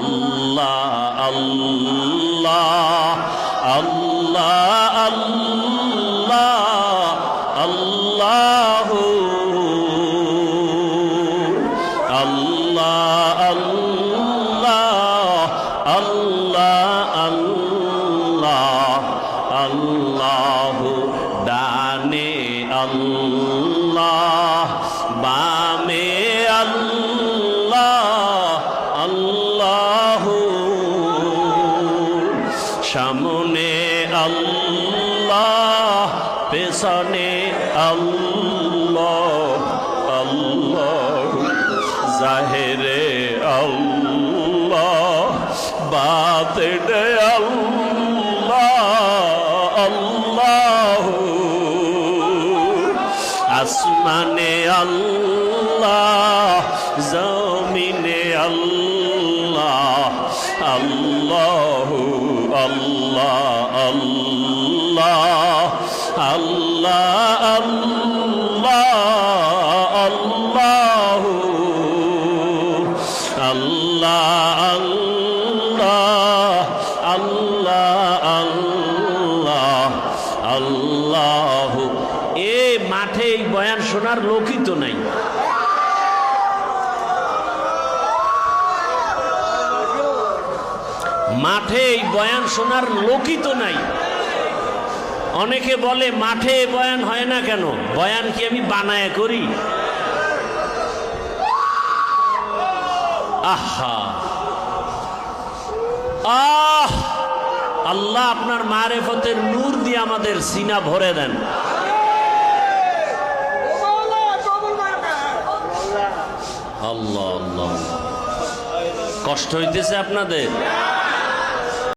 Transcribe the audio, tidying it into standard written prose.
আল্লাহ আল্লাহ আল্লাহ আল্লাহ আল্লাহু আল্লাহ আল্লাহ আল্লাহ আল্লাহ আল্লাহু ডানে আল্লাহ বামে আল্লাহ আল্লাহু সামনে আল্লাহ পেছনে আল্লাহ আল্লাহ জাহেরে আল্লাহ বাতিনে আল্লাহ আল্লাহ আসমানে আল্লাহ জমিনে আল্লাহ আল্লাহ আল্লাহ আল্লাহ আল্লাহ আল্লাহ আল্লাহ আল্লাহ আল্লাহ আল্লাহ আল্লাহ। এ মাঠে এই বয়ান শোনার লোকই তো নাই। মাঠে এই বয়ান শোনার লোকই তো নাই। অনেকে বলে মাঠে বয়ান হয় না কেন? বয়ান কি আমি বানায় করি? আহা আহ আল্লাহ আপনার মারেফতের নূর দিয়ে আমাদের সিনা ভরে দেন। আল্লাহ আল্লাহ। কষ্ট হইতেছে আপনাদের?